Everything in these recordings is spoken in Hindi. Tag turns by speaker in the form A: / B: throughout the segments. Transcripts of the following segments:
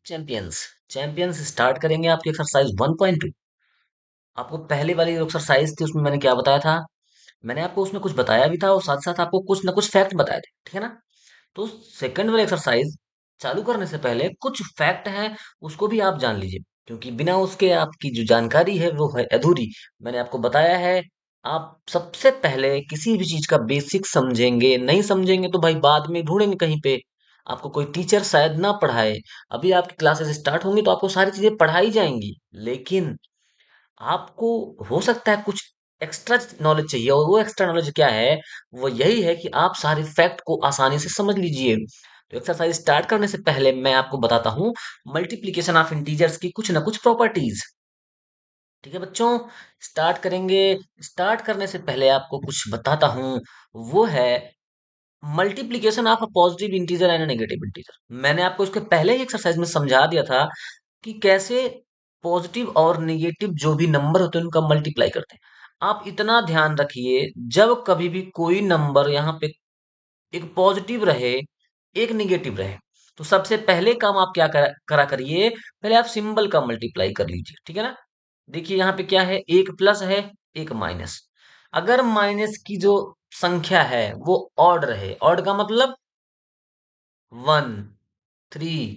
A: चैंपियंस चैंपियंस स्टार्ट करेंगे आपकी एक्सरसाइज 1.2। आपको पहले वाली जो एक्सरसाइज थी उसमें मैंने क्या बताया था? मैंने आपको उसमें कुछ बताया भी था और साथ साथ आपको कुछ ना कुछ फैक्ट बताए थे, ठीक है ना? तो सेकंड वाली एक्सरसाइज चालू करने से पहले कुछ फैक्ट हैं, उसको भी आप जान लीजिए, क्योंकि बिना उसके आपकी जो जानकारी है वो है अधूरी। मैंने आपको बताया है, आप सबसे पहले किसी भी चीज का बेसिक समझेंगे, नहीं समझेंगे तो भाई बाद में ढूंढेंगे कहीं पे। आपको कोई टीचर शायद ना पढ़ाए, अभी आपकी क्लासेस स्टार्ट होंगी तो आपको सारी चीजें पढ़ाई जाएंगी, लेकिन आपको हो सकता है कुछ एक्स्ट्रा नॉलेज चाहिए, और वो एक्स्ट्रा नॉलेज क्या है? वो यही है कि आप सारे फैक्ट को आसानी से समझ लीजिए। तो एक्सरसाइज स्टार्ट करने से पहले मैं आपको बताता हूँ मल्टीप्लिकेशन ऑफ इंटीजर्स की कुछ ना कुछ प्रॉपर्टीज। ठीक है बच्चों, स्टार्ट करेंगे। स्टार्ट करने से पहले आपको कुछ बताता हूँ, वो है multiplication of a positive integer and negative integer. मैंने आपको इसके पहले ही एक्सरसाइज में समझा दिया था कि कैसे पॉजिटिव और निगेटिव जो भी नंबर होते हैं उनका मल्टीप्लाई करते हैं। आप इतना ध्यान रखिए, जब कभी भी कोई नंबर यहाँ पे एक पॉजिटिव रहे, एक निगेटिव रहे, तो सबसे पहले काम आप क्या करा करिए, पहले आप सिंबल का मल्टीप्लाई कर लीजिए, ठीक है ना? देखिए यहाँ पे क्या है, एक प्लस है, एक माइनस। अगर माइनस की जो संख्या है वो ऑड रहे, ऑड का मतलब 1, 3,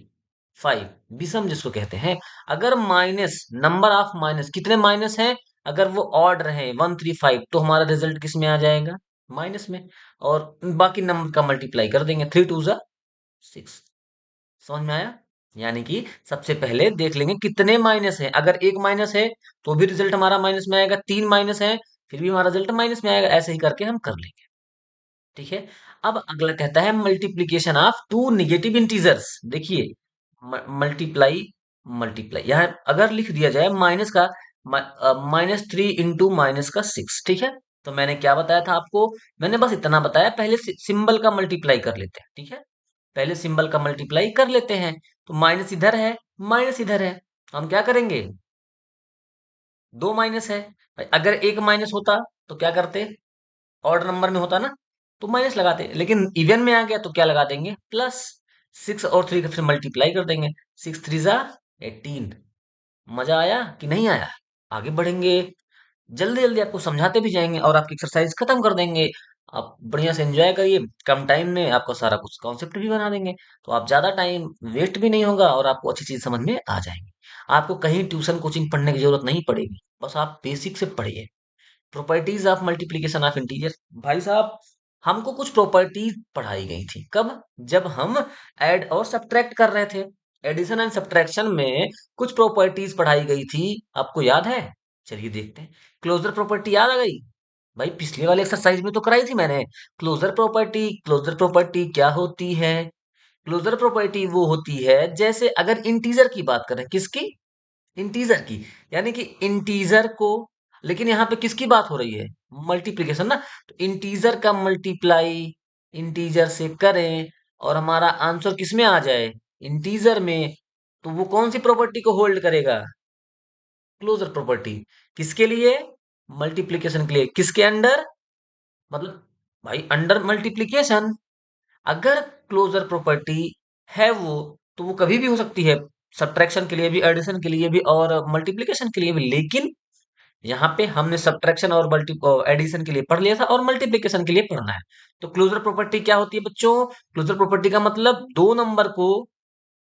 A: 5, विषम जिसको कहते हैं। अगर माइनस, नंबर ऑफ माइनस, कितने माइनस हैं? अगर वो ऑड रहे 1, 3, 5, तो हमारा रिजल्ट किस में आ जाएगा? माइनस में। और बाकी नंबर का मल्टीप्लाई कर देंगे, 3 टू जा 6। समझ में आया? यानी कि सबसे पहले देख लेंगे कितने माइनस है। अगर एक माइनस है तो भी रिजल्ट हमारा माइनस में आएगा, तीन माइनस है फिर भी हमारा रिजल्ट माइनस में आएगा। ऐसे ही करके हम कर लेंगे, ठीक है। अब अगला कहता है multiplication of two negative integers. देखिए, मल्टीप्लाई, मल्टीप्लाई यहाँ अगर लिख दिया जाए माइनस का, -3 इंटू -6, ठीक है। तो मैंने क्या बताया था आपको? मैंने बस इतना बताया, पहले सिंबल का मल्टीप्लाई कर लेते हैं, ठीक है। पहले सिंबल का मल्टीप्लाई कर लेते हैं। तो माइनस इधर है, माइनस इधर है, हम क्या करेंगे? दो माइनस है भाई। अगर एक माइनस होता तो क्या करते? ऑड नंबर में होता ना, तो माइनस लगाते, लेकिन इवन में आ गया तो क्या लगा देंगे? प्लस। 6 और 3 का फिर मल्टीप्लाई कर देंगे, 6 3 जा 18। मजा आया कि नहीं आया? आगे बढ़ेंगे, जल्दी जल्दी आपको समझाते भी जाएंगे और आपकी एक्सरसाइज खत्म कर देंगे। आप बढ़िया से एंजॉय करिए, कम टाइम में आपको सारा कुछ कॉन्सेप्ट भी बना देंगे। तो आप ज्यादा टाइम वेस्ट भी नहीं होगा और आपको अच्छी चीज समझ में आ जाएंगी। आपको कहीं ट्यूशन कोचिंग पढ़ने की जरूरत नहीं पड़ेगी, बस आप बेसिक से पढ़िए। Properties of multiplication of integer. भाई साहब, हमको कुछ प्रॉपर्टीज पढ़ाई गई थी कब? जब हम ऐड और सब्ट्रैक्ट कर रहे थे। एडिशन एंड सब्ट्रैक्शन में कुछ प्रॉपर्टीज पढ़ाई गई थी, आपको याद है? चलिए देखते हैं। क्लोजर प्रॉपर्टी याद आ गई? भाई पिछले वाले एक्सरसाइज में तो कराई थी मैंने। क्लोजर प्रॉपर्टी, क्लोजर प्रॉपर्टी क्या होती है? क्लोजर प्रॉपर्टी वो होती है, जैसे अगर इंटीजर की बात करें, किसकी? इंटीजर की। यानी कि इंटीजर को, लेकिन यहाँ पे किसकी बात हो रही है? मल्टीप्लिकेशन ना। तो इंटीजर का मल्टीप्लाई इंटीजर से करें और हमारा आंसर किस में आ जाए? इंटीजर में। तो वो कौन सी प्रॉपर्टी को होल्ड करेगा? Closure property. किसके लिए? मल्टीप्लिकेशन के लिए। किसके अंडर? मतलब भाई अंडर मल्टीप्लिकेशन। अगर क्लोजर प्रॉपर्टी है वो, तो वो कभी भी हो सकती है, सब्ट्रैक्शन के लिए भी, एडिशन के लिए भी और मल्टीप्लिकेशन के लिए भी। लेकिन यहाँ पे हमने सब्ट्रैक्शन और मल्टी एडिशन के लिए पढ़ लिया था और मल्टीप्लिकेशन के लिए पढ़ना है। तो क्लोजर प्रॉपर्टी क्या होती है बच्चों? क्लोजर प्रॉपर्टी का मतलब दो नंबर को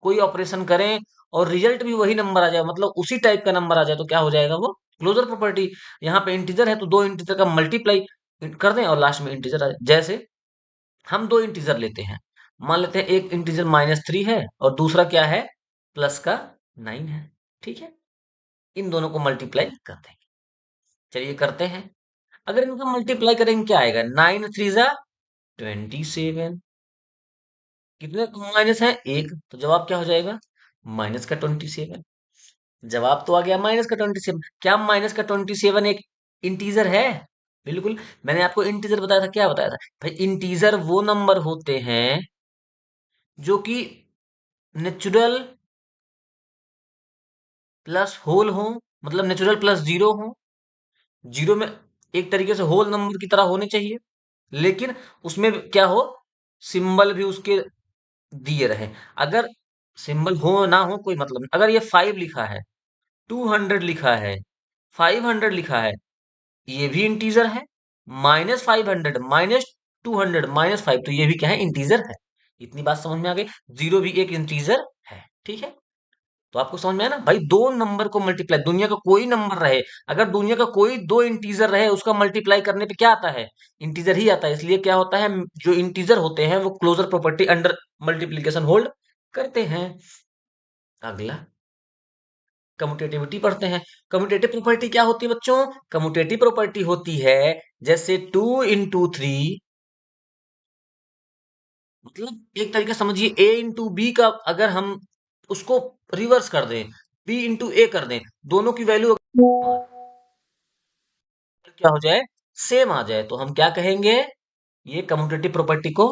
A: कोई ऑपरेशन करें और रिजल्ट भी वही नंबर आ जाए, मतलब उसी टाइप का नंबर आ जाए, तो क्या हो जाएगा वो? Closure property. यहाँ पे इंटीजर है तो दो इंटीजर का मल्टीप्लाई कर दें और लास्ट में इंटीजर आ जाए। जैसे हम दो इंटीजर लेते हैं, मान लेते हैं एक इंटीजर -3 है और दूसरा क्या है? प्लस का 9 है, ठीक है। इन दोनों को मल्टीप्लाई करते हैं। चलिए करते हैं। अगर इनका मल्टीप्लाई करेंगे क्या आएगा? 9 3 जा 27। कितने माइनस है? एक, तो जवाब क्या हो जाएगा? माइनस का 27। जवाब तो आ गया माइनस का 27। क्या माइनस का 27 एक इंटीजर है? बिल्कुल। मैंने आपको इंटीजर बताया था, क्या बताया था? भाई इंटीजर वो नंबर होते हैं जो कि नेचुरल प्लस होल हो, मतलब नेचुरल प्लस जीरो हो। जीरो में एक तरीके से होल नंबर की तरह होने चाहिए, लेकिन उसमें क्या हो, सिंबल भी उसके दिए रहे। अगर सिंबल हो ना हो कोई मतलब नहीं। अगर ये 5 लिखा है, 200 लिखा है, 500 लिखा है, ये भी इंटीजर है। -500 -200 -5, तो ये भी क्या है, इंटीजर है। इतनी बात समझ में आ गई। जीरो भी एक इंटीजर है। ठीक है, तो आपको समझ में आया ना भाई। दो नंबर को मल्टीप्लाई, दुनिया का कोई नंबर रहे, अगर दुनिया का कोई दो इंटीजर रहे, उसका मल्टीप्लाई करने पे क्या आता है, इंटीजर ही आता है। इसलिए क्या होता है, जो इंटीजर होते हैं वो closure property under multiplication hold करते हैं। अगला कम्यूटेटिविटी पढ़ते हैं। कम्यूटेटिव प्रॉपर्टी क्या होती है बच्चों? कम्यूटेटिव प्रॉपर्टी होती है जैसे 2 into 3, मतलब एक तरीके से समझिए a into b का अगर हम उसको रिवर्स कर दें, b into a कर दें, दोनों की वैल्यू क्या हो जाए, सेम आ जाए, तो हम क्या कहेंगे, ये कम्यूटेटिव प्रॉपर्टी को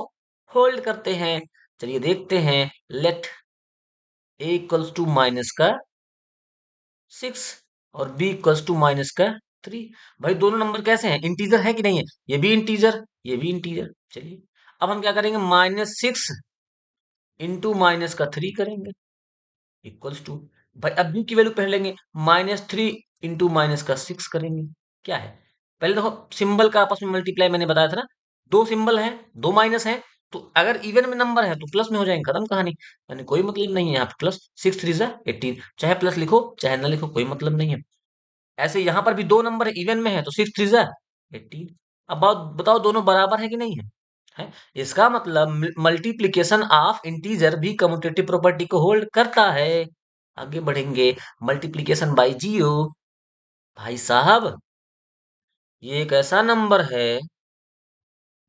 A: होल्ड करते हैं। चलिए देखते हैं। लेट a = -6 और b = -3। भाई दोनों नंबर कैसे हैं, इंटीजर है कि नहीं है? ये भी इंटीजर, ये भी इंटीजर। चलिए अब हम क्या करेंगे, -6 इंटू -3 करेंगे, इक्वल्स टू, भाई अब बी की वैल्यू पहले लेंगे, -3 इंटू -6 करेंगे। क्या है, पहले देखो सिंबल का आपस में मल्टीप्लाई मैंने बताया था ना, दो सिंबल है, दो माइनस है, तो अगर इवन में नंबर है तो प्लस में हो जाएंगे, खत्म कहानी। यानी कोई मतलब नहीं है यहाँ पे प्लस, 6 3 = 18, चाहे प्लस लिखो चाहे ना लिखो कोई मतलब नहीं है। ऐसे यहाँ पर भी दो नंबर इवन में है तो 6 3 = 18। अब बताओ दोनों बराबर है कि नहीं है? है। इसका मतलब मल्टीप्लिकेशन ऑफ इंटीजर भी कम्यूटेटिव प्रॉपर्टी को होल्ड करता है। आगे बढ़ेंगे। मल्टीप्लिकेशन बाय जीरो, भाई साहब ये एक ऐसा नंबर है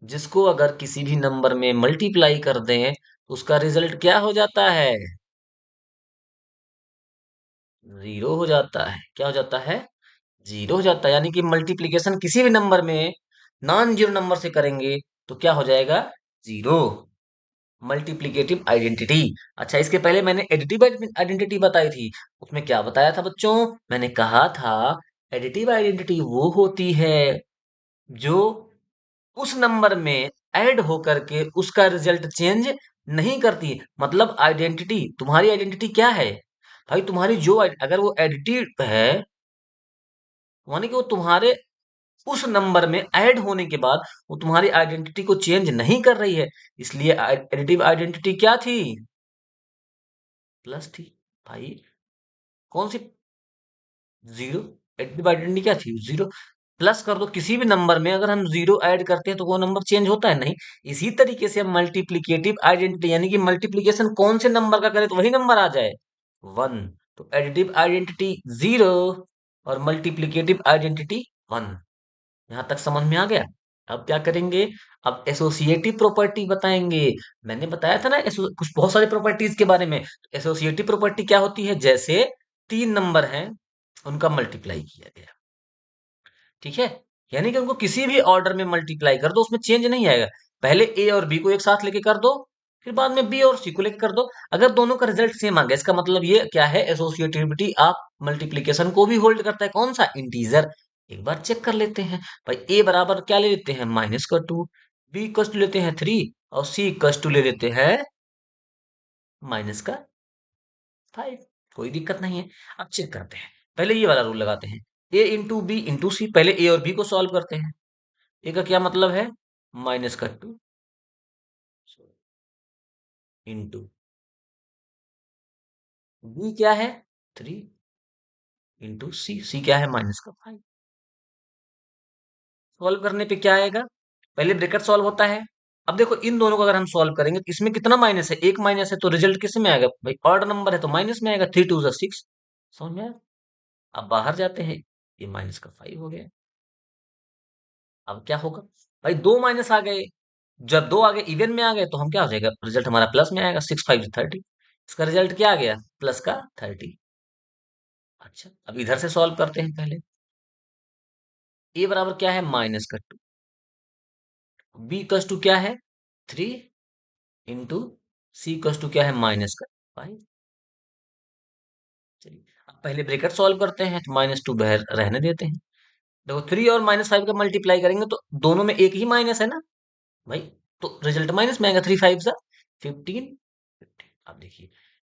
A: जिसको अगर किसी भी नंबर में मल्टीप्लाई कर दें तो उसका रिजल्ट क्या हो जाता है, जीरो हो जाता है। क्या हो जाता है, जीरो हो जाता है। यानी कि मल्टीप्लिकेशन किसी भी नंबर में नॉन जीरो नंबर से करेंगे तो क्या हो जाएगा, जीरो। Multiplicative identity. अच्छा, इसके पहले मैंने एडिटिव आइडेंटिटी बताई थी। उसमें क्या बताया था बच्चों, मैंने कहा था एडिटिव आइडेंटिटी वो होती है जो उस नंबर में ऐड होकर के उसका रिजल्ट चेंज नहीं करती। मतलब आइडेंटिटी, तुम्हारी आइडेंटिटी क्या है भाई, तुम्हारी जो अगर वो एडिटिव है, माने कि वो तुम्हारे उस नंबर में ऐड होने के बाद वो तुम्हारी आइडेंटिटी को चेंज नहीं कर रही है। इसलिए एडिटिव आइडेंटिटी क्या थी, प्लस थी। भाई कौन सी, जीरो। एडिटिव आइडेंटिटी क्या थी, जीरो। प्लस कर दो किसी भी नंबर में, अगर हम जीरो ऐड करते हैं तो वो नंबर चेंज होता है नहीं। इसी तरीके से हम मल्टीप्लिकेटिव आइडेंटिटी, यानी कि मल्टीप्लिकेशन कौन से नंबर का करें तो वही नंबर आ जाए, वन, तो एडिटिव आइडेंटिटी जीरो और मल्टीप्लिकेटिव आइडेंटिटी वन। यहां तक समझ में आ गया? अब क्या करेंगे, अब एसोसिएटिव प्रॉपर्टी बताएंगे। मैंने बताया था ना कुछ बहुत सारी प्रॉपर्टीज के बारे में। एसोसिएटिव प्रॉपर्टी क्या होती है, जैसे तीन नंबर हैं, उनका मल्टीप्लाई किया गया, ठीक है, यानी कि उनको किसी भी ऑर्डर में मल्टीप्लाई कर दो, उसमें चेंज नहीं आएगा। पहले ए और बी को एक साथ लेके कर दो, फिर बाद में बी और सी को लेके कर दो। अगर दोनों का रिजल्ट सेम आ गया, इसका मतलब ये क्या है, एसोसिएटिविटी ऑफ मल्टीप्लिकेशन को भी होल्ड करता है। कौन सा, इंटीजर। एक बार चेक कर लेते हैं। भाई ए बराबर क्या ले लेते हैं, -2, बी इक्वल टू लेते हैं 3 और सी इक्वल टू ले लेते हैं -5। कोई दिक्कत नहीं है। अब चेक करते हैं। पहले ये वाला रूल लगाते हैं, a × b × c। पहले ए और बी को सॉल्व करते हैं। ए का क्या मतलब है, -2 इंटू, बी क्या है, 3 इंटू सी, सी क्या है, -5। सॉल्व करने पे क्या आएगा, पहले ब्रैकेट सॉल्व होता है। अब देखो इन दोनों को अगर हम सॉल्व करेंगे तो इसमें कितना माइनस है, एक माइनस है, तो रिजल्ट किस में आएगा भाई, ऑड नंबर है तो माइनस में आएगा, 3 2 = 6। समझ में आया? अब बाहर जाते हैं, ये -5 हो गया। अब क्या होगा, भाई दो माइनस आ गए, जब दो आगे इवन में आ गए तो हम क्या हो जाएगा, रिजल्ट हमारा प्लस में आएगा, 6 5 = 30। इसका रिजल्ट क्या आ गया, प्लस का 30। अच्छा, अब इधर से सॉल्व करते हैं पहले। ए बराबर क्या है, -2, बी कस टू क्या है, 3 इंटू, सी कस टू क्या है, -5। चलिए अब पहले ब्रेकेट सॉल्व करते हैं, तो -2 बाहर रहने देते हैं। देखो 3 और -5 का मल्टीप्लाई करेंगे तो दोनों में एक ही माइनस है ना भाई, तो रिजल्ट माइनस में आएगा, 3 5 सा 15। अब देखिए,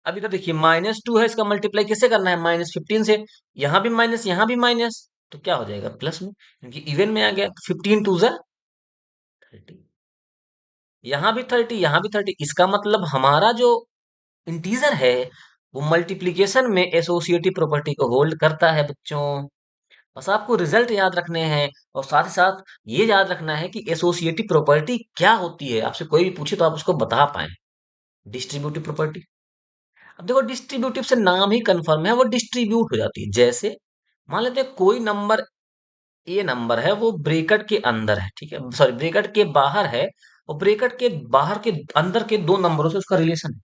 A: अब इधर देखिए -2 है, इसका मल्टीप्लाई किससे करना है, -15 से। यहाँ भी माइनस, यहाँ भी माइनस, तो क्या हो जाएगा प्लस में, क्योंकि इवन में आ गया। 15 2 30, यहाँ भी 30, यहाँ भी 30। इसका मतलब हमारा जो इंटीजर है वो मल्टीप्लीकेशन में एसोसिएटिव प्रॉपर्टी को होल्ड करता है बच्चों। बस आपको रिजल्ट याद रखने हैं, और साथ ही साथ ये याद रखना है कि एसोसिएटिव प्रॉपर्टी क्या होती है। आपसे कोई भी पूछे तो आप उसको बता पाए। डिस्ट्रीब्यूटिव प्रॉपर्टी, अब देखो डिस्ट्रीब्यूटिव से नाम ही कंफर्म है, वो डिस्ट्रीब्यूट हो जाती है। जैसे मान लेते हैं कोई नंबर, ए नंबर है, वो ब्रैकेट के अंदर है, ठीक है, सॉरी ब्रैकेट के बाहर है, और ब्रैकेट के बाहर के अंदर के दो नंबरों से उसका रिलेशन है।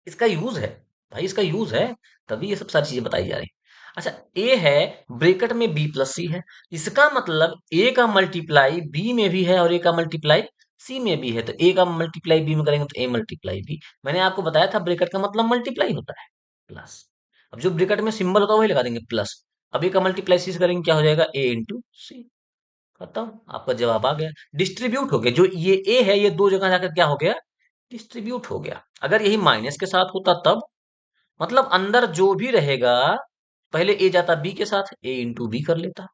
A: इसका यूज है, भाई इसका यूज है, तभी ये सब सारी चीजें बताई जा रही हैं। अच्छा, ए है, ब्रैकेट में बी प्लस सी है, इसका मतलब ए का मल्टीप्लाई बी में भी है और ए का मल्टीप्लाई सी में भी है। तो ए का मल्टीप्लाई बी में करेंगे तो ए मल्टीप्लाई बी। मैंने आपको बताया था ब्रैकेट का मतलब मल्टीप्लाई होता है, प्लस। अब जो ब्रैकेट में सिंबल होता है वही लगा देंगे प्लस। अब ए का मल्टीप्लाई सी से करेंगे, क्या हो जाएगा, ए इंटू सी। खत्म, आपका जवाब आ गया। डिस्ट्रीब्यूट हो गया, जो ये ए है ये दो जगह जाकर क्या हो गया, डिस्ट्रीब्यूट हो गया। अगर यही माइनस के साथ होता तब, मतलब अंदर जो भी रहेगा, पहले ए जाता बी के साथ, ए इंटू बी कर लेता।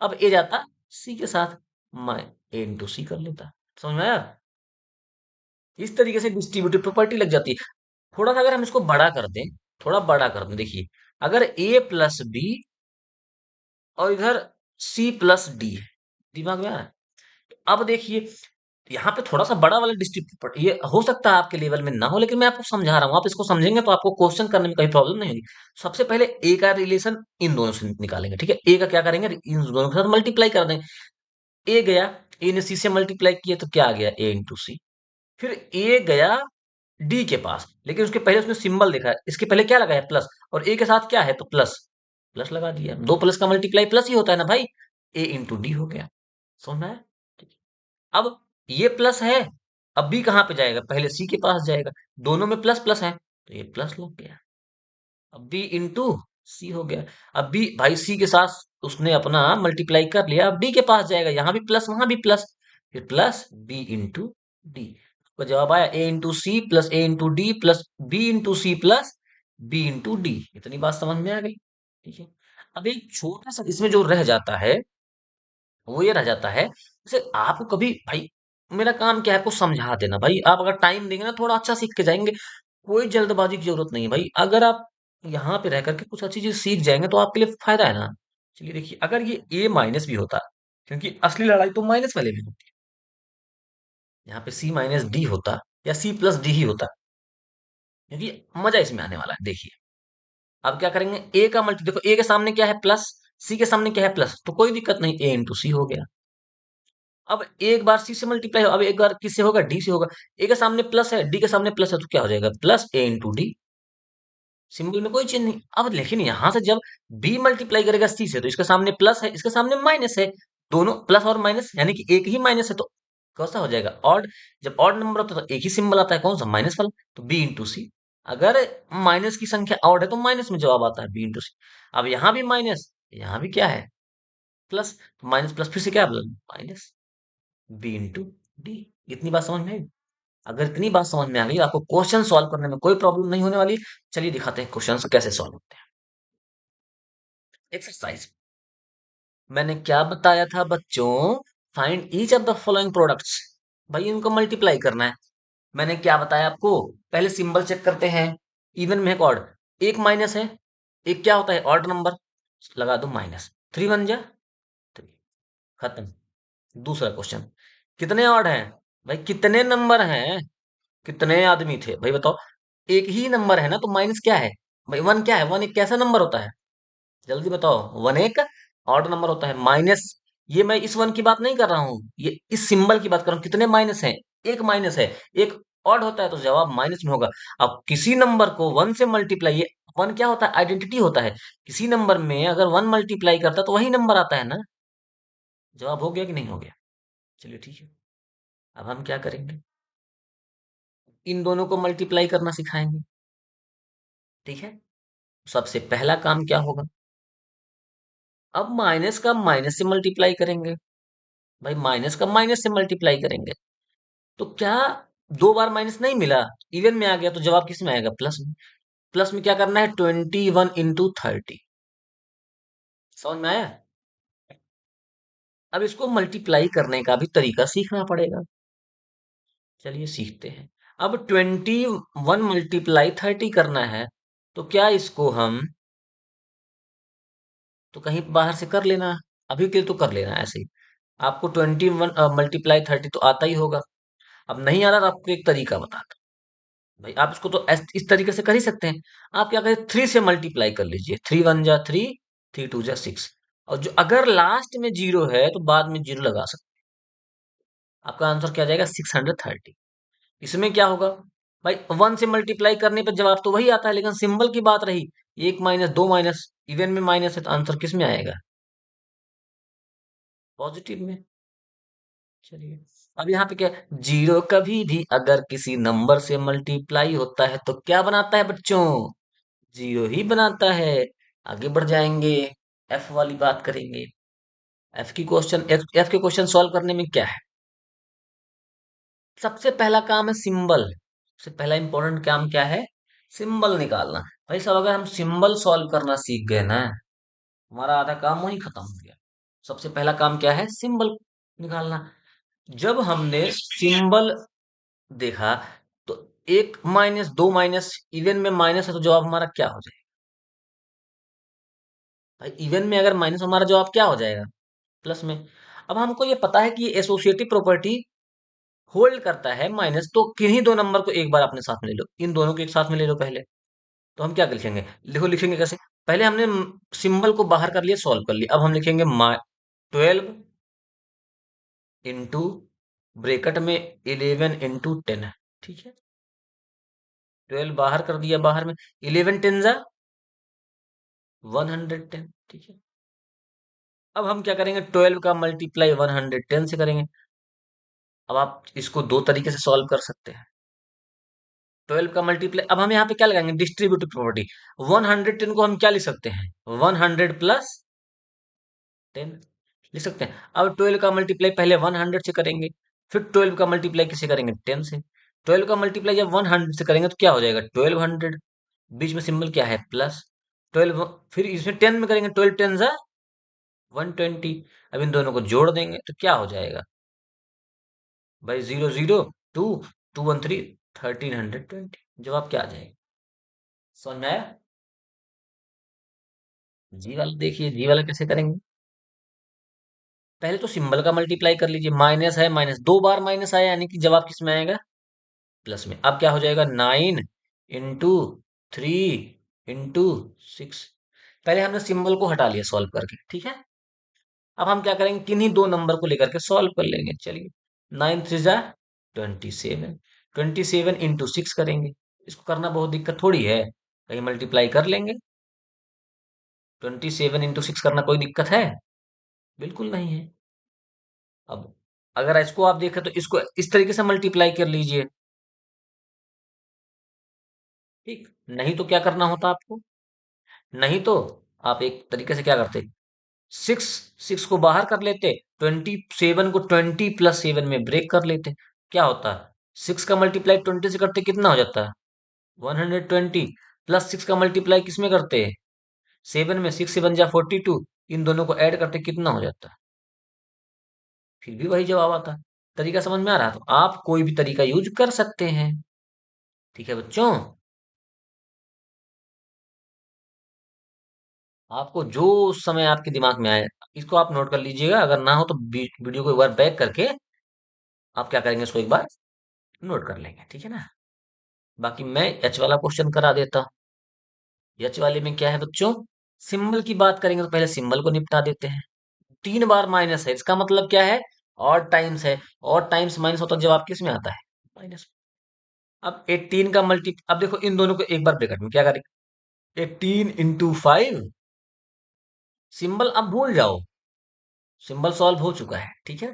A: अब ए जाता सी के साथ, मैं ए इंटू सी कर लेता। समझ में आया? इस तरीके से डिस्ट्रीब्यूटिव प्रॉपर्टी लग जाती है। थोड़ा सा अगर हम इसको बड़ा कर दें, थोड़ा बड़ा कर दें, देखिए अगर ए प्लस बी और इधर सी प्लस डी है, दिमाग में आ रहा है? अब देखिए यहाँ पे थोड़ा सा बड़ा वाला डिस्ट्रीब्यूट, ये हो सकता है आपके लेवल में ना हो, लेकिन मैं आपको समझा रहा हूँ, आप इसको समझेंगे तो आपको क्वेश्चन करने में कोई प्रॉब्लम नहीं होगी। सबसे पहले ए का रिलेशन इन दोनों से निकालेंगे, ठीक है। ए का क्या करेंगे, इन दोनों के साथ मल्टीप्लाई कर देंगे। ए गया, ए ने सी से मल्टीप्लाई किया तो क्या आ गया, ए इंटू सी। फिर ए गया डी के पास, लेकिन उसके पहले उसने सिंबल देखा है, इसके पहले क्या लगा है, प्लस, और ए के साथ क्या है तो प्लस, प्लस लगा दिया। दो प्लस का मल्टीप्लाई प्लस ही होता है ना भाई, ए इंटू डी हो गया। समझ में आया? अब ये प्लस है, अब बी कहाँ पे जाएगा, पहले सी के पास जाएगा। दोनों में प्लस प्लस है तो ये प्लस लग गया। अब बी इंटू सी हो गया। अब बी भाई सी के साथ उसने अपना मल्टीप्लाई कर लिया, अब डी के पास जाएगा, यहाँ भी प्लस वहां भी प्लस, फिर प्लस बी इंटू डी। आपका जवाब आया A into C plus A into D plus B into C plus B into D. इतनी बात समझ में आ गई, ठीक है। अब एक छोटा सा इसमें जो रह जाता है, वो ये रह जाता है, जैसे आपको कभी भाई, मेरा काम क्या है, आपको समझा देना भाई। आप अगर टाइम देंगे ना, थोड़ा अच्छा सीख के जाएंगे। कोई जल्दबाजी की जरूरत नहीं है भाई। अगर आप यहाँ पे रह करके कुछ अच्छी चीज सीख जाएंगे तो आपके लिए फायदा है ना। चलिए देखिए, अगर ये ए माइनस भी होता, क्योंकि असली लड़ाई तो माइनस वाले में होती है, यहाँ पे सी माइनस डी होता या सी प्लस डी ही होता, क्योंकि मजा इसमें आने वाला है। देखिए अब क्या करेंगे, ए का मल्टी, देखो ए के सामने क्या है प्लस, सी के सामने क्या है प्लस, तो कोई दिक्कत नहीं, ए इंटू सी हो गया। अब एक बार सी से मल्टीप्लाई, अब एक बार किससे होगा, डी से होगा। ए के सामने प्लस है, डी के सामने प्लस है, तो क्या हो जाएगा, plus A into D. Symbol में कोई चेंज नहीं। अब लेकिन यहां से जब बी मल्टीप्लाई करेगा सी से, तो इसके सामने प्लस है, इसके सामने माइनस है, दोनों प्लस और माइनस, यानी कि एक ही माइनस है, तो कैसा हो जाएगा, ऑड। जब ऑड नंबर होता है तो एक ही सिंबल आता है, कौन सा, माइनस वाला, तो बी इंटू सी। अगर माइनस की संख्या ऑड है तो माइनस में जवाब आता है, बी इंटू सी। अब यहाँ भी माइनस, यहाँ भी क्या है, प्लस, तो माइनस प्लस फिर से क्या, माइनस, बी इंटू डी। इतनी बात समझ में आई? अगर इतनी बात समझ में आ गई, आपको क्वेश्चन सॉल्व करने में कोई प्रॉब्लम नहीं होने वाली। चलिए दिखाते हैं क्वेश्चन कैसे सॉल्व होते हैं। एक्सरसाइज, मैंने क्या बताया था बच्चों, find each of the following products. भाई इनको मल्टीप्लाई करना है। मैंने क्या बताया आपको, पहले सिंबल चेक करते हैं। इवन में है ऑड, एक माइनस है, एक क्या होता है ऑड नंबर, लगा दो माइनस, 3 बन जा 3, खत्म। दूसरा क्वेश्चन, कितने ऑड हैं, भाई कितने नंबर हैं, कितने आदमी थे, भाई बताओ। एक ही नंबर है ना, तो माइनस क्या है, भाई वन क्या है, वन एक कैसा नंबर होता है, जल्दी बताओ। वन एक ऑड नंबर होता है। माइनस, ये मैं इस वन की बात नहीं कर रहा हूँ, ये इस सिंबल की बात कर रहा हूँ। कितने माइनस हैं, एक माइनस है, एक ऑड होता है, तो जवाब माइनस में होगा। अब किसी नंबर को वन से मल्टीप्लाई, ये वन क्या होता है, आइडेंटिटी होता है। किसी नंबर में अगर वन मल्टीप्लाई करता है तो वही नंबर आता है ना। जवाब हो गया कि नहीं हो गया? चलिए ठीक है, अब हम क्या करेंगे, इन दोनों को मल्टीप्लाई करना सिखाएंगे, ठीक है। सबसे पहला काम क्या होगा, अब माइनस का माइनस से मल्टीप्लाई करेंगे। भाई माइनस का माइनस से मल्टीप्लाई करेंगे, तो क्या दो बार माइनस नहीं मिला, इवन में आ गया, तो जवाब किस में आएगा? प्लस में। प्लस में क्या करना है? 21 into 30। समझ में आया? अब इसको मल्टीप्लाई करने का भी तरीका सीखना पड़ेगा। चलिए सीखते हैं। अब 21 × 30 करना है, तो क्या इसको हम तो कहीं बाहर से कर लेना, अभी के लिए तो कर लेना ऐसे ही। आपको 21 × 30 तो आता ही होगा। अब नहीं आ रहा तो आपको एक तरीका बताता हूँ। भाई आप इसको तो इस तरीके से कर ही सकते हैं। आप क्या करें, 3 से मल्टीप्लाई कर लीजिए। 3 × 1 = 3, 3 × 2 = 6। और जो अगर लास्ट में जीरो है तो बाद में जीरो लगा सकते हैं। आपका आंसर क्या जाएगा? 630। इसमें क्या होगा भाई, 1 से मल्टीप्लाई करने पर जवाब तो वही आता है, लेकिन सिंबल की बात रही, एक माइनस दो माइनस, इवन में माइनस है तो आंसर किस में आएगा? पॉजिटिव में। चलिए, अब यहाँ पे क्या है? जीरो कभी भी अगर किसी नंबर से मल्टीप्लाई होता है तो क्या बनाता है बच्चों? जीरो ही बनाता है। आगे बढ़ जाएंगे, एफ वाली बात करेंगे। एफ के क्वेश्चन सॉल्व करने में क्या है? सबसे पहला काम है सिंबल। सबसे पहला इंपॉर्टेंट काम क्या है? सिंबल निकालना। भाई साहब अगर हम सिंबल सॉल्व करना सीख गए ना, हमारा आधा काम वहीं खत्म हो गया। सबसे पहला काम क्या है? सिंबल निकालना। जब हमने सिंबल देखा, तो एक माइनस दो माइनस, इवन में माइनस है तो जवाब हमारा क्या हो जाएगा? भाई इवन में अगर माइनस, हमारा जवाब क्या हो जाएगा? प्लस में। अब हमको ये पता है कि ये एसोसिएटिव प्रॉपर्टी होल्ड करता है माइनस, तो किन्हीं दो नंबर को एक बार अपने साथ में ले लो, इन दोनों को एक साथ में ले लो पहले। तो हम क्या लिखेंगे? देखो लिखेंगे कैसे। पहले हमने सिंबल को बाहर कर लिया, सॉल्व कर लिया। अब हम लिखेंगे 12 इंटू ब्रेकेट में 11 × 10। ठीक है, 12 बाहर कर दिया, बाहर में 11 × 10 = 110। ठीक है, अब हम क्या करेंगे? 12 का मल्टीप्लाई 110 से करेंगे। अब आप इसको दो तरीके से सॉल्व कर सकते हैं। 12 का मल्टीप्लाई, अब हम यहाँ पे क्या लगाएंगे? Distributive property. 110 को हम क्या लिख सकते हैं? 100 + 10 लिख सकते हैं। अब 12 का मल्टीप्लाई पहले 100 से करेंगे, फिर 12 का मल्टीप्लाई किसे करेंगे? 10 से। 12 का मल्टीप्लाई जब 100 से करेंगे तो क्या हो जाएगा? 1200। बीच में सिंबल क्या है? प्लस। 12, फिर इसमें 10 में करेंगे, 12 × 10 = 120। अब इन दोनों को जोड़ देंगे तो क्या हो जाएगा? भाई 0 0 2, 2 1 3, 1320। जवाब क्या आ जाएगा? समझ में आया? जी वाला देखिए, जी वाला कैसे करेंगे। पहले तो सिंबल का मल्टीप्लाई कर लीजिए। माइनस है, माइनस दो बार माइनस आया, यानी कि जवाब किस में आएगा? प्लस में। अब क्या हो जाएगा? 9 × 3 × 6। पहले हमने सिंबल को हटा लिया सॉल्व करके, ठीक है। अब हम क्या करेंगे? किन्हीं दो नंबर को लेकर के सॉल्व कर लेंगे। चलिए, 9 × 3 = 27। 27 × 6 करेंगे। इसको करना बहुत दिक्कत थोड़ी है, कहीं मल्टीप्लाई कर लेंगे। 27 × 6 करना कोई दिक्कत है? बिल्कुल नहीं है। अब अगर इसको आप देखें तो इसको इस तरीके से मल्टीप्लाई कर लीजिए। ठीक, नहीं तो क्या करना होता आपको? नहीं तो आप एक तरीके से क्या करते? सिक्स, सिक्स को बाहर कर लेते, 27 को 20 + 7 में ब्रेक कर लेते। क्या होता? 6 का मल्टीप्लाई 20 से करते कितना हो जाता? 120। प्लस 6 का मल्टीप्लाई किस में करते? 7 में। 6 × 7 = 42। इन दोनों को ऐड करते कितना हो जाता? फिर भी वही जवाब आता। तरीका समझ में आ रहा? तो आप कोई भी तरीका यूज कर सकते हैं। ठीक है बच्चों, आपको जो समय आपके दिमाग में आए, इसको आप नोट कर लीजिएगा। अगर ना हो तो वीडियो को एक बार बैक करके आप क्या करेंगे? इसको एक बार नोट कर लेंगे, ठीक है ना। बाकी मैं एच वाला क्वेश्चन करा देता हूँ। एच वाले में क्या है बच्चों? सिंबल की बात करेंगे तो पहले सिंबल को निपटा देते हैं। 3 बार माइनस है, इसका मतलब क्या है? और टाइम्स है। और टाइम्स माइनस होता है, जवाब किस में आता है? माइनस। अब 18 का मल्टी, अब देखो इन दोनों को एक बार ब्रैकेट में क्या करेंगे? 18 × 5। सिंबल अब भूल जाओ, सिंबल सॉल्व हो चुका है, ठीक है।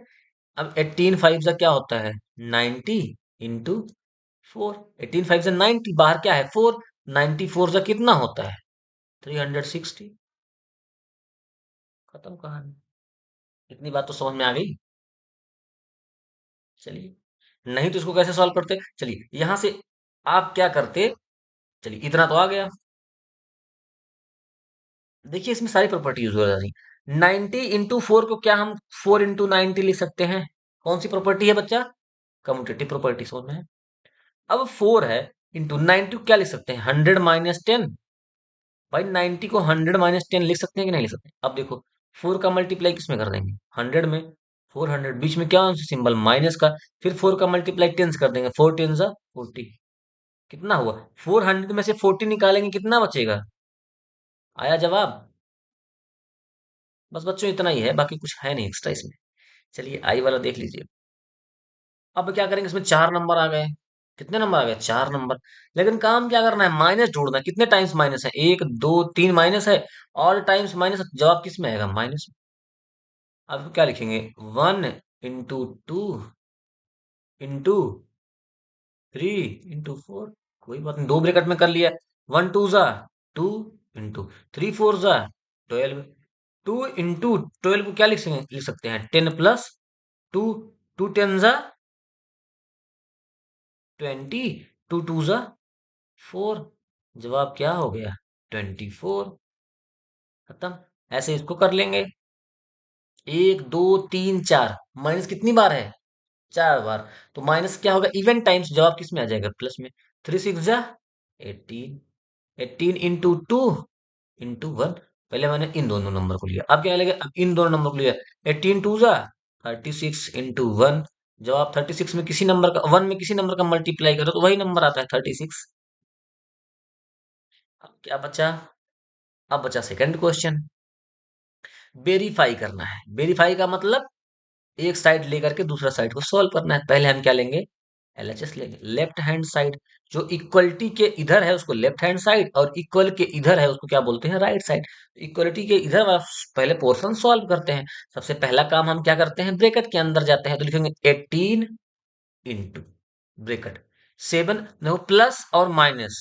A: अब 18 × 5 से क्या होता है? 90 × 4। 18 × 5 से 90, बाहर क्या है? 4। 94 से कितना होता है? 360। खत्म कहानी। इतनी बात तो समझ में आ गई। चलिए, नहीं तो इसको कैसे सॉल्व करते? चलिए यहां से आप क्या करते, चलिए इतना तो आ गया। देखिए इसमें सारी प्रॉपर्टी यूज हो जाती है। 90 × 4 को क्या हम 4 × 90 लिख सकते हैं? कौन सी प्रॉपर्टी है बच्चा? कम्यूटेटिव प्रॉपर्टी समझ में है। अब 4 है इंटू 90 को क्या लिख सकते हैं? 100 - 10। भाई 90 को 100 - 10 लिख सकते हैं कि नहीं लिख सकते? अब देखो 4 का मल्टीप्लाई किस में कर देंगे? 100 में। 400 बीच में क्या सिंबल? माइनस का। फिर 4 का मल्टीप्लाई 10 से कर देंगे। 4 10 जा 40। कितना हुआ? 400 में से 40 निकालेंगे, कितना बचेगा? आया जवाब? बस बच्चों इतना ही है, बाकी कुछ है नहीं एक्स्ट्रा इसमें। चलिए आई वाला देख लीजिए। अब क्या करेंगे, इसमें 4 नंबर आ गए। कितने नंबर आ गए? 4 नंबर। लेकिन काम क्या करना है? माइनस जोड़ना है। कितने टाइम्स माइनस है? 1 2 3 माइनस है। All times minus. जवाब किस में आएगा? माइनस में। अब क्या लिखेंगे? 1 × 2 × 3 × 4। कोई बात नहीं, दो ब्रैकेट में कर लिया। 1 2 जा 2 इंटू 3 4 जा 12। 2 × 12 को क्या लिख सकते हैं? 10 + 2। 2 10 जा 20। 2 2 जा 4। जवाब क्या हो गया? 24। खत्म। ऐसे इसको कर लेंगे। 1 2 3 4 माइनस कितनी बार है? 4 बार। तो माइनस क्या होगा? Even times. जवाब किस में आ जाएगा? प्लस में। 3 6 जा 18। 18 × 2 × 1। पहले मैंने इन दोनों नंबर को लिया, अब क्या लगेगा? अब इन दोनों नंबर को लिया। 18 2 जा 36 × 1। जवाब 36 में किसी नंबर का, 1 में किसी नंबर का मल्टीप्लाई करो तो वही नंबर आता है 36। अब क्या बचा? अब बचा सेकंड क्वेश्चन। वेरीफाई करना है। वेरीफाई का मतलब एक साइड लेकर के दूसरा साइड को सॉल्व करना है। पहले हम क्या लेंगे? एलएचएस लेंगे, लेफ्ट हैंड साइड। जो इक्वलिटी के इधर है उसको लेफ्ट हैंड साइड, और इक्वल के इधर है उसको क्या बोलते हैं? Right side. इक्वलिटी के इधर वाला पहले पोर्शन सॉल्व करते हैं। सबसे पहला काम हम क्या करते हैं? ब्रैकेट के अंदर जाते हैं तो लिखेंगे 18 इंटू ब्रैकेट 7। देखो प्लस और माइनस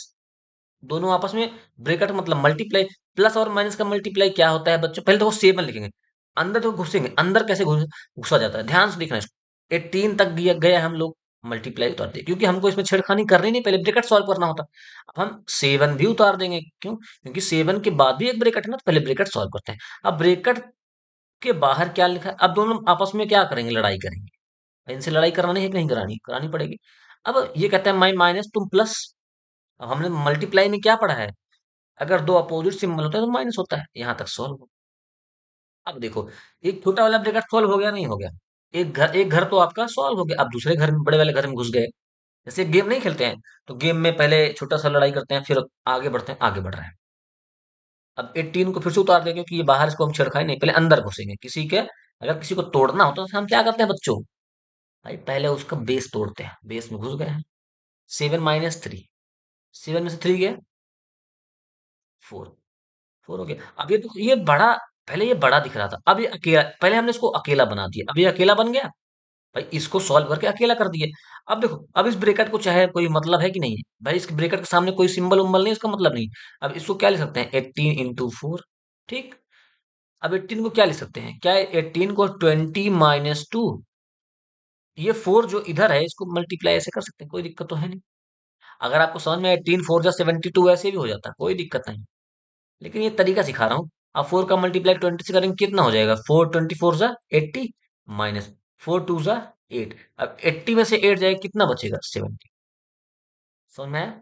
A: दोनों आपस में, ब्रैकेट मतलब मल्टीप्लाई। प्लस और माइनस का मल्टीप्लाई क्या होता है बच्चों? पहले तो 7 लिखेंगे। अंदर तो घुसेंगे, अंदर कैसे घुसा जाता है, ध्यान से देखना इसको। 18 तक दिया गया, हम लोग मल्टीप्लाई उतार दिए क्योंकि हमको इसमें छेड़खानी करनी नहीं, पहले ब्रैकेट सॉल्व करना होता। अब हम 7 भी उतार देंगे, क्यों? क्योंकि 7 के बाद भी एक ब्रैकेट है ना, तो पहले ब्रैकेट सॉल्व करते हैं। अब ब्रैकेट के बाहर क्या लिखा है? अब दोनों आपस में क्या करेंगे? लड़ाई करेंगे। इनसे लड़ाई करानी है कि नहीं करानी? करानी पड़ेगी। अब ये कहता है माई माइनस तुम प्लस। अब हमने मल्टीप्लाई में क्या पढ़ा है? अगर दो अपोजिट सिंबल होता है तो माइनस होता है। यहां तक सॉल्व। अब देखो, एक छोटा वाला ब्रैकेट सॉल्व हो गया नहीं हो गया? एक घर तो आपका सॉल्व हो गया। अब दूसरे घर में, बड़े वाले घर में घुस गए। जैसे गेम नहीं खेलते हैं, तो गेम में पहले छोटा सा लड़ाई करते हैं, फिर आगे बढ़ते हैं, आगे बढ़ रहे हैं। अब 18 को फिर से उतार देंगे क्योंकि ये बाहर, इसको हम छेड़खानी नहीं, पहले अंदर घुसेंगे किसी के। अगर किसी को तोड़ना होता तो हम क्या करते हैं बच्चों? भाई पहले उसका बेस तोड़ते हैं। बेस में घुस गए हैं। 7 - 3। 7 में से 3 गया 4। 4 हो गया। अब ये तो, ये बड़ा, पहले ये बड़ा दिख रहा था, अब ये अकेला। पहले हमने इसको अकेला बना दिया, अब ये अकेला बन गया। भाई इसको सॉल्व करके अकेला कर दिए। अब देखो, अब इस ब्रैकेट को चाहे कोई मतलब है कि नहीं है? भाई इस ब्रैकेट के सामने कोई सिंबल उम्बल नहीं, इसका मतलब नहीं। अब इसको क्या लिख सकते हैं? 18 × 4। ठीक। अब 18 को क्या लिख सकते हैं? क्या 18 को 20 - 2। ये 4 जो इधर है इसको मल्टीप्लाई ऐसे कर सकते हैं, कोई दिक्कत तो है नहीं। अगर आपको समझ में 18 4 जा 72 ऐसे भी हो जाता है, कोई दिक्कत नहीं। लेकिन ये तरीका सिखा रहा हूँ। अब 4 का मल्टीप्लाई 20 से करेंगे, कितना हो जाएगा? 4 × 24 जा 80 माइनस 4 2 जा 8। अब 80 में से 8 जाएगा, कितना बचेगा? 70। समझ में आया?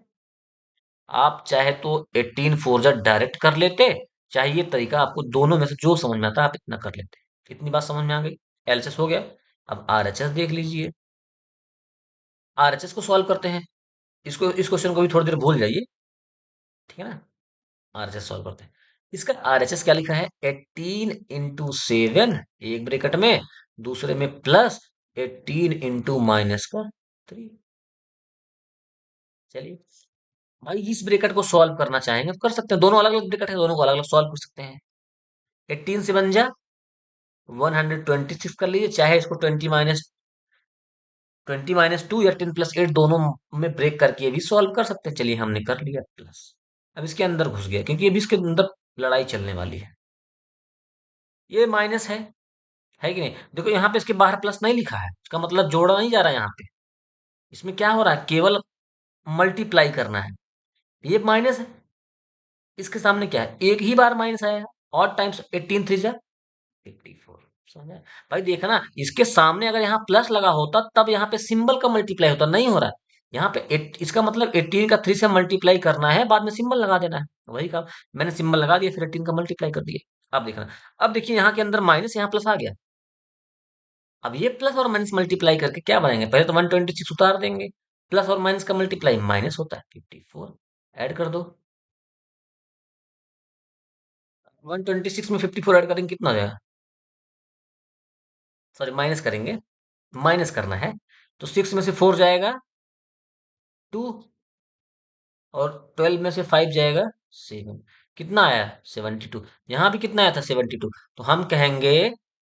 A: आप चाहे तो 18 4 जा डायरेक्ट कर लेते, चाहे ये तरीका, आपको दोनों में से जो समझ में आता आप इतना कर लेते। इतनी बात समझ में आ गई? एलएचएस हो गया। अब आरएचएस देख लीजिए। आरएचएस को सॉल्व करते हैं। इसको, इस क्वेश्चन को भी थोड़ी देर भूल जाइए। ठीक है ना? आरएचएस सॉल्व करते हैं। इसका आरएचएस क्या लिखा है? 18 × 7, एक ब्रैकेट में, दूसरे में प्लस 18 × -3। चलिए भाई, इस ब्रैकेट को सॉल्व करना चाहेंगे तो कर सकते हैं, दोनों अलग अलग ब्रैकेट है, दोनों को अलग अलग सॉल्व कर सकते हैं। 18 से बन जा 126 कर लीजिए, चाहे इसको 20 - 2 या 10 + 8 दोनों में ब्रेक करके भी सॉल्व कर सकते हैं। चलिए हमने कर लिया प्लस। अब इसके अंदर घुस गया क्योंकि अभी इसके अंदर लड़ाई चलने वाली है। ये माइनस है कि नहीं? देखो यहाँ पे इसके बाहर प्लस नहीं लिखा है, इसका मतलब जोड़ा नहीं जा रहा है यहाँ पे। इसमें क्या हो रहा है, केवल मल्टीप्लाई करना है। ये माइनस है, इसके सामने क्या है, एक ही बार माइनस आया है। और टाइम्स 18 थ्री जा 54। समझा भाई? देखना, इसके सामने अगर यहाँ प्लस लगा होता तब यहाँ पे सिंबल का मल्टीप्लाई होता, नहीं हो रहा है। यहाँ पे इसका मतलब 18 का 3 से मल्टीप्लाई करना है, बाद में सिंबल लगा देना है। वही काम, मैंने सिंबल लगा दिया, फिर 18 का मल्टीप्लाई कर दिया। अब देखना, अब देखिए यहाँ के अंदर माइनस, यहाँ प्लस आ गया। अब ये प्लस और माइनस मल्टीप्लाई करके क्या बनाएंगे, पहले तो 126 उतार देंगे, प्लस और माइनस का मल्टीप्लाई माइनस होता है 54। ऐड कर दो, 126 में 54 ऐड करेंगे कितना हो जाएगा, सॉरी माइनस करेंगे, माइनस करना है। तो 6 में से 4 जाएगा 2, और 12 में से 5 जाएगा 7। कितना आया 72। यहाँ भी कितना आया था 72। तो हम कहेंगे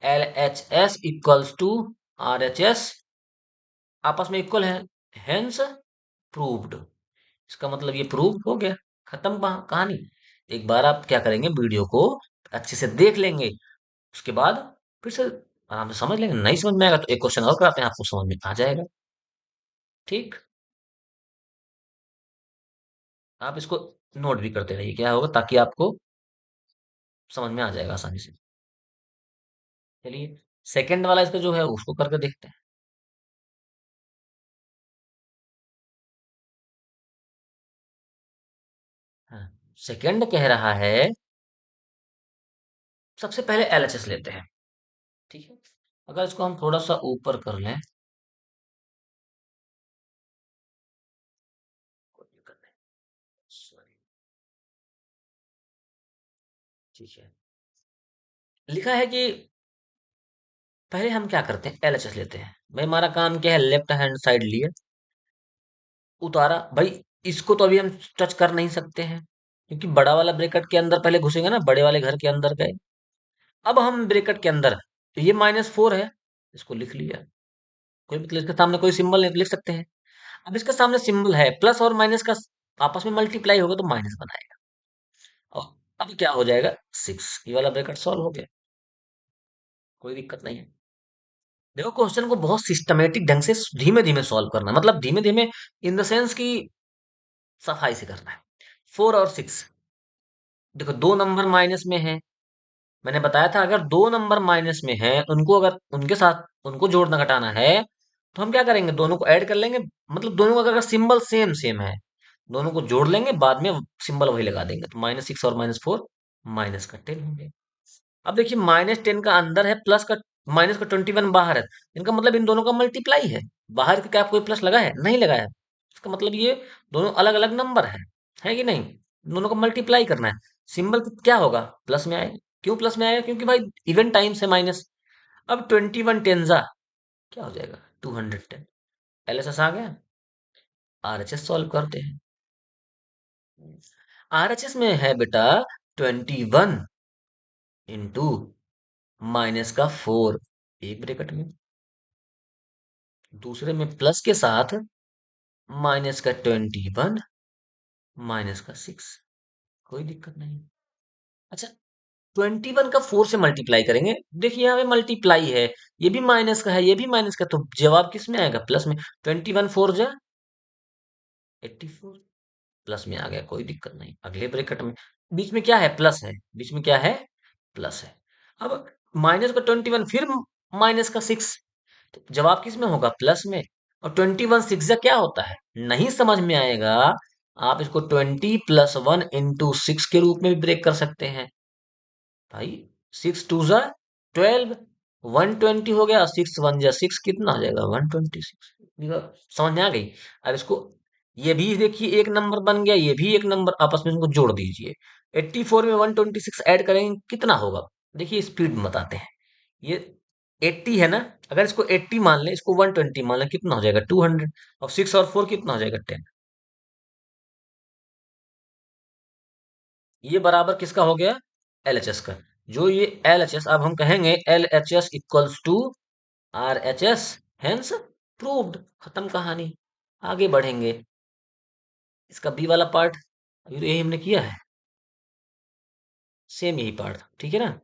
A: L H S equals to R H S, आपस में इक्वल है, हेंस प्रूव्ड। इसका मतलब ये प्रूव हो गया, खत्म कहानी। एक बार आप क्या करेंगे, वीडियो को अच्छे से देख लेंगे, उसके बाद फिर से आराम से समझ लेंगे। नहीं समझ में आएगा तो एक क्वेश्चन और कराते हैं, आपको समझ में आ जाएगा। ठीक, आप इसको नोट भी करते रहिए, क्या होगा, ताकि आपको समझ में आ जाएगा आसानी से। चलिए, सेकंड वाला इसका जो है उसको करके देखते हैं। हाँ, सेकंड कह रहा है, सबसे पहले एलएचएस लेते हैं। ठीक है, अगर इसको हम थोड़ा सा ऊपर कर लें, कोई दिक्कत नहीं, सॉरी। ठीक है, लिखा है कि पहले हम क्या करते हैं, एलएचएस लेते हैं। भाई हमारा काम क्या है, लेफ्ट हैंड साइड लिए, उतारा भाई। इसको तो अभी हम टच कर नहीं सकते हैं, क्योंकि बड़ा वाला ब्रैकेट के अंदर पहले घुसेंगे ना, बड़े वाले घर के अंदर गए। अब हम ब्रैकेट के अंदर, तो ये -4 है, इसको लिख लिया। कोई मतलब इसके सामने कोई सिंबल नहीं तो लिख सकते हैं। अब इसके सामने सिंबल है, प्लस और माइनस का आपस में मल्टीप्लाई होगा तो माइनस बनाएगा। और अब क्या हो जाएगा, 6। ये वाला ब्रैकेट सॉल्व हो गया, कोई दिक्कत नहीं है। देखो, क्वेश्चन को बहुत सिस्टमेटिक ढंग से धीमे धीमे सॉल्व करना है, मतलब धीमे धीमे इन द सेंस की सफाई से करना है। 4 और 6, देखो दो नंबर माइनस में है। मैंने बताया था, अगर दो नंबर माइनस में है, उनको अगर उनके साथ उनको जोड़ना घटाना है, तो हम क्या करेंगे, दोनों को ऐड कर लेंगे। मतलब दोनों का अगर सिंबल सेम सेम है, दोनों को जोड़ लेंगे, बाद में सिंबल वही लगा देंगे, तो -6 और -4 -10 होंगे। अब देखिए, -10 का अंदर है, प्लस का -21 बाहर है, इनका मतलब इन दोनों का मल्टीप्लाई है। बाहर का क्या कोई प्लस लगा है, नहीं लगाया। इसका मतलब ये दोनों अलग अलग नंबर है कि नहीं, दोनों को मल्टीप्लाई करना है। सिंबल क्या होगा, प्लस में आएगा। क्यों प्लस में आएगा, क्योंकि भाई इवन टाइम्स है माइनस। अब 21 टेंजा क्या हो जाएगा, 210। एलएसएस आ गया, आरएचएस सॉल्व करते हैं। आरएचएस में है बेटा 21 इंटू -4, एक ब्रैकेट में, दूसरे में प्लस के साथ -21 -6, कोई दिक्कत नहीं। अच्छा, 21 का 4 से मल्टीप्लाई करेंगे, देखिए यहाँ पे मल्टीप्लाई है, ये भी माइनस का है, ये भी माइनस का, तो जवाब किस में आएगा, प्लस में। 21 4 जा 84, प्लस में आ गया, कोई दिक्कत नहीं। अगले ब्रैकेट में बीच में क्या है, प्लस है, बीच में क्या है, प्लस है। अब माइनस का 21, फिर -6, तो जवाब किस में होगा, प्लस में। और 21 6 क्या होता है, नहीं समझ में आएगा, आप इसको 20 + 1 × 6 के रूप में भी ब्रेक कर सकते हैं। भाई 6 2 = 12, 120 हो गया, 6 1 = 6, कितना हो जाएगा, 126। समझ में आ गई। अब इसको, ये भी देखिए एक नंबर बन गया, ये भी एक नंबर, आपस में इनको जोड़ दीजिए। 84 में 126 ऐड करेंगे कितना होगा, देखिए स्पीड में बताते हैं। ये 80 है ना, अगर इसको 80 मान लें, इसको 120 मान लें, कितना हो जाएगा, 200। और 6 और 4 कितना हो जाएगा, 10। ये बराबर किसका हो गया, एलएचएस का। जो ये एलएचएस, अब हम कहेंगे LHS equals to RHS, hence proved, खत्म कहानी। आगे बढ़ेंगे, इसका बी वाला पार्ट अभी तो यही हमने किया है, सेम यही पार्ट, ठीक है ना।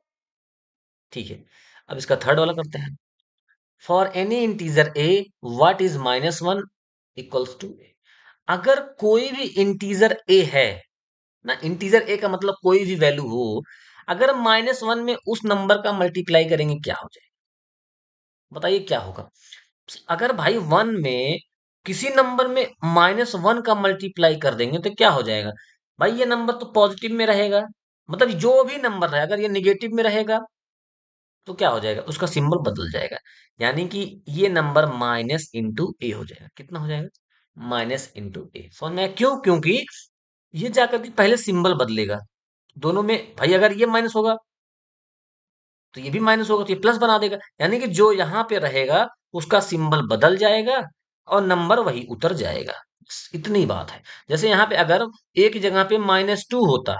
A: ठीक है, अब इसका थर्ड वाला करते हैं। For any integer A, what is -1 equals to A. अगर कोई भी इंटीजर ए है ना, इंटीजर ए का मतलब कोई भी वैल्यू हो, अगर -1 में उस नंबर का मल्टीप्लाई करेंगे क्या हो जाएगा? बताइए क्या होगा? अगर भाई 1 में किसी नंबर में -1 का मल्टीप्लाई कर देंगे तो क्या हो जाएगा? भाई ये नंबर तो पॉजिटिव में रहेगा, मतलब जो भी नंबर है अगर ये निगेटिव में रहेगा तो क्या हो जाएगा? उसका सिंबल बदल जाएगा। यानी कि ये नंबर माइनस इंटू ए हो जाएगा। कितना हो जाएगा? माइनस इंटू ए। समझ में आया? क्यों? क्योंकि ये जाकर के पहले सिंबल बदलेगा। दोनों में भाई अगर ये माइनस होगा तो ये भी माइनस होगा, तो ये प्लस बना देगा। यानी कि जो यहाँ पे रहेगा उसका सिंबल बदल जाएगा और नंबर वही उतर जाएगा। बस इतनी बात है। जैसे यहाँ पे अगर ए की जगह पे -2 होता,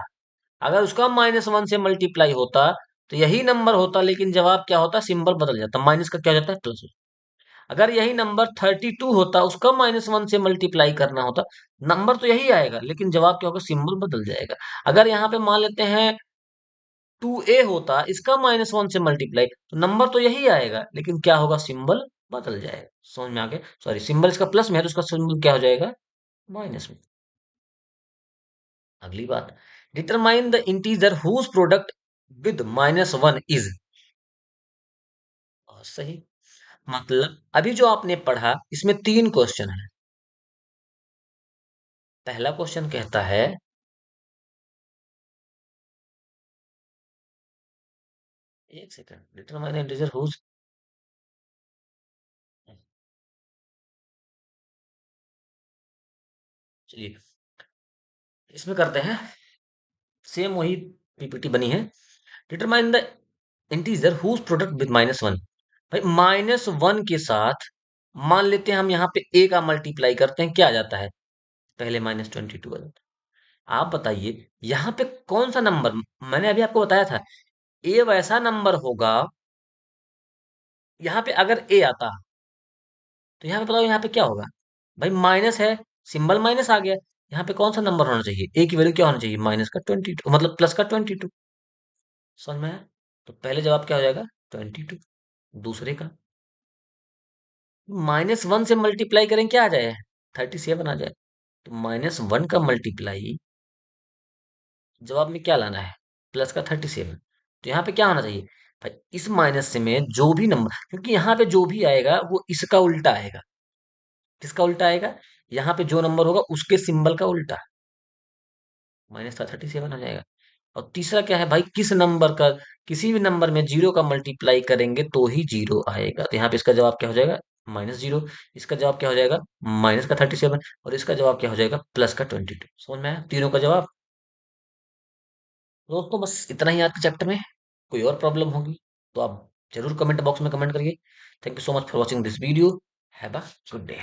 A: अगर उसका -1 से मल्टीप्लाई होता तो यही नंबर होता, लेकिन जवाब क्या होता? सिंबल बदल जाता, माइनस का क्या हो जाता है? प्लस। अगर यही नंबर 32 होता, उसका -1 से मल्टीप्लाई करना होता, नंबर तो यही आएगा, लेकिन जवाब क्या होगा? सिंबल बदल जाएगा। अगर यहाँ पे मान लेते हैं 2a होता, इसका -1 से मल्टीप्लाई, तो नंबर तो यही आएगा, लेकिन क्या होगा? सिंबल बदल जाएगा। समझ में आ गया? सॉरी, सिंबल इसका प्लस में है तो उसका सिंबल क्या हो जाएगा? माइनस में। अगली बात, determine the integer whose product with -1 is. सही। मतलब अभी जो आपने पढ़ा इसमें 3 क्वेश्चन है। पहला क्वेश्चन कहता है, एक सेकंड, डिटरमाइन इंटीजर हुज, चलिए इसमें करते हैं, सेम वही पीपीटी बनी है। Determine the integer whose product with -1। भाई -1 के साथ मान लेते हैं हम यहाँ पे a का मल्टीप्लाई करते हैं, क्या आ जाता है? पहले -22 आ जाता है। आप बताइए यहाँ पे कौन सा नंबर, मैंने अभी आपको बताया था a वैसा नंबर होगा, यहाँ पे अगर a आता तो यहाँ पे बताओ यहाँ पे क्या होगा? भाई माइनस है, सिंबल माइनस आ गया, यहाँ पे कौन सा नंबर होना चाहिए? ए की वैल्यू क्या होना चाहिए? -22, मतलब प्लस का 22। समझ में आया? तो पहले जवाब क्या हो जाएगा? 22। दूसरे का -1 से मल्टीप्लाई करें, क्या आ जाए? 37 आ जाए। तो -1 का मल्टीप्लाई जवाब में क्या लाना है? प्लस का 37। तो यहाँ पे क्या होना चाहिए? भाई इस माइनस से में जो भी नंबर, क्योंकि यहाँ पे जो भी आएगा वो इसका उल्टा आएगा। किसका उल्टा आएगा? यहाँ पे जो नंबर होगा उसके सिंबल का उल्टा, माइनस का 37 आ जाएगा। और तीसरा क्या है भाई? किस नंबर का, किसी भी नंबर में जीरो का मल्टीप्लाई करेंगे तो ही जीरो आएगा। तो यहाँ पे इसका जवाब क्या हो जाएगा? -0। इसका जवाब क्या हो जाएगा? माइनस का 37। और इसका जवाब क्या हो जाएगा? प्लस का 22। समझ में आया तीनों का जवाब? दोस्तों बस इतना ही आज के चैप्टर में। कोई और प्रॉब्लम होगी तो आप जरूर कमेंट बॉक्स में कमेंट करिए। Thank you so much for watching this video. Have a good day.